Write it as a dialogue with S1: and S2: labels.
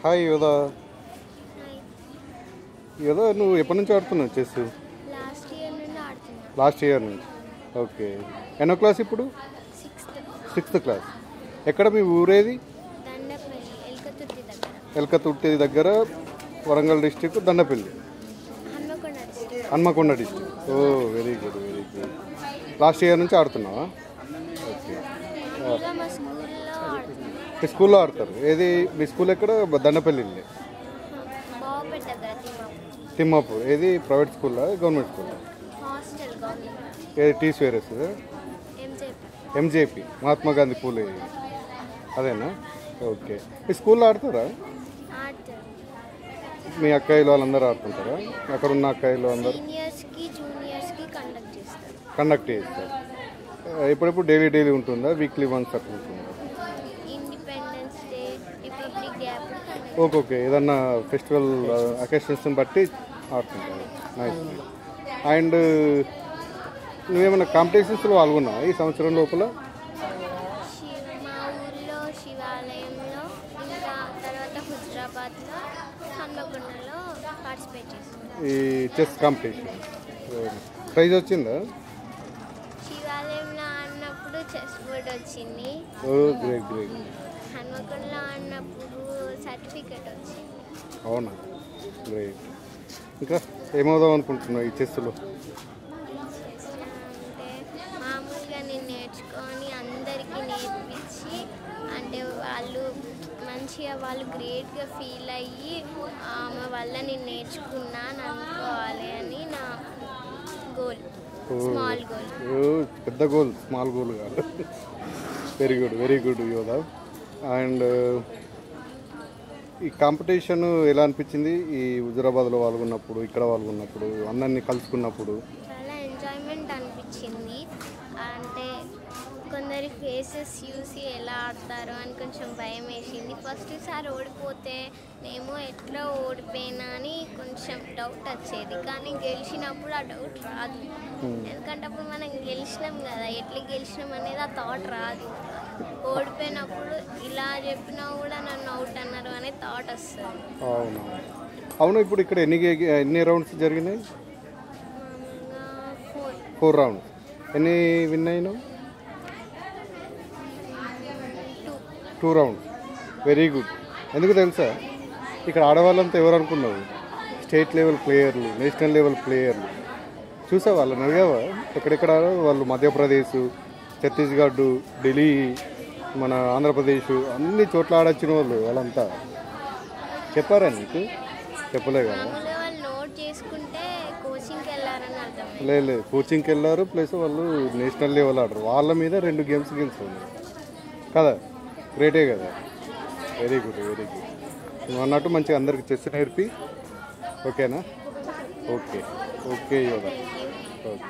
S1: Hi యోదా. యోదా నువ్వు ఎప్పటి నుంచి ఆడుతున్నావు చెస్? లాస్ట్ ఇయర్ నుంచి. ఓకే, ఎన్నో క్లాస్ ఇప్పుడు? Sixth class. ఎక్కడ మీ ఊరేది? ఎల్కతుర్తి దగ్గర, Warangal district, Dandapalli, Hanamkonda district. Oh very good, very good. Last year నుంచి ఆడుతున్నావా? ఓకే. మీ స్కూల్లో ఆడతారు? ఏది మీ స్కూల్ ఎక్కడ? దండపల్లి, తిమ్మాపూర్. ఏది ప్రైవేట్ స్కూలా గవర్నమెంట్ స్కూలా? ఏది టీసీఆర్ఎస్? ఎంజేపీ, మహాత్మా గాంధీ పూలే, అదేనా? ఓకే. మీ స్కూల్లో ఆడతారా? మీ అక్కాయిలు వాళ్ళందరూ ఆడుతుంటారా? అక్కడ ఉన్న అక్కాయిలు అందరూ కండక్ట్ చేస్తారు. ఎప్పుడెప్పుడు డైలీ ఉంటుందా? వీక్లీ వన్స్ అట్లా ఉంటుందా? ఓకే. ఏదన్నా ఫెస్టివల్ అకేషన్స్ని బట్టి ఆడుతుంటారు. నైస్. అండ్ నువ్వేమన్నా కాంపిటీషన్స్లో పాల్గొన్నావా ఈ సంవత్సరం లోపల? ఈ చెస్ కాంపిటీషన్ ప్రైజ్ వచ్చిందా?
S2: శివాలయంలో ఆడినప్పుడు చెస్ బోర్డ్ వచ్చింది.
S1: ఓ గ్రేట్ గ్రేట్.
S2: హన్మకొండలో ఆడినప్పుడు సర్టిఫికేట్ వచ్చింది.
S1: అవునా, గ్రేట్. ఇంకా ఏమవుదాం అనుకుంటున్నావు ఈ చెస్లో?
S2: అంటే మామూలుగా నేను నేర్చుకొని అందరికీ నేర్పించి, అంటే వాళ్ళు మంచిగా వాళ్ళు గ్రేట్గా ఫీల్ అయ్యి ఆమె వల్ల నేను నేర్చుకున్నాను అనుకోవాలి అని నా గోల్. Small goal.
S1: పెద్ద గోల్, స్మాల్ గోల్ కాదు. Very good, very good Yodha. And ఈ కాంపిటీషన్ ఎలా అనిపించింది? ఈ హుజురాబాద్లో పాల్గొన్నప్పుడు, ఇక్కడ పాల్గొన్నప్పుడు, అందరినీ కలుసుకున్నప్పుడు?
S2: చాలా ఎంజాయ్మెంట్ అనిపించింది. అంటే కొందరి ఫేసెస్ చూసి ఎలా ఆడతారో అని కొంచెం భయం వేసింది. ఫస్ట్ సారి ఓడిపోతే నేమో ఎట్లా ఓడిపోయినా అని కొంచెం డౌట్ వచ్చేది, కానీ గెలిచినప్పుడు ఆ డౌట్ రాదు. ఎందుకంటే అప్పుడు మనం గెలిచినాం కదా, ఎట్లా గెలిచినాం అనేది ఆ థాట్ రాదు. ఓడిపోయినప్పుడు ఇలా చెప్పినా కూడా నన్ను అవుట్ అన్నారు అనే థాట్ వస్తుంది.
S1: అవును అవును. ఇప్పుడు ఇక్కడ ఎన్ని రౌండ్స్ జరిగినాయి?
S2: మామూలుగా
S1: 4 రౌండ్స్. ఎన్ని విన్ అయినావు? 2 రౌండ్స్. Very good. ఎందుకు తెలుసా, ఇక్కడ ఆడవాళ్ళంతా ఎవరు అనుకున్నావు? స్టేట్ లెవెల్ ప్లేయర్లు, నేషనల్ లెవెల్ ప్లేయర్లు. చూసావా వాళ్ళని? అడిగావా ఎక్కడెక్కడ? వాళ్ళు మధ్యప్రదేశ్, ఛత్తీస్గఢ్, ఢిల్లీ, మన ఆంధ్రప్రదేశ్, అన్ని చోట్ల ఆడొచ్చిన వాళ్ళు. వాళ్ళంతా చెప్పారా నీకు? చెప్పలే కదా. లేదు, కోచింగ్కి వెళ్ళారు, ప్లస్ వాళ్ళు నేషనల్ లెవెల్ ఆడరు. వాళ్ళ మీద 2 గేమ్స్ గెలుస్తుంది కదా. గ్రేటే కదా. Very good, very good. నువ్వు అన్నట్టు మంచిగా అందరికి చెస్ నేర్పి. ఓకేనా? Okay okay yoga. ఓకే.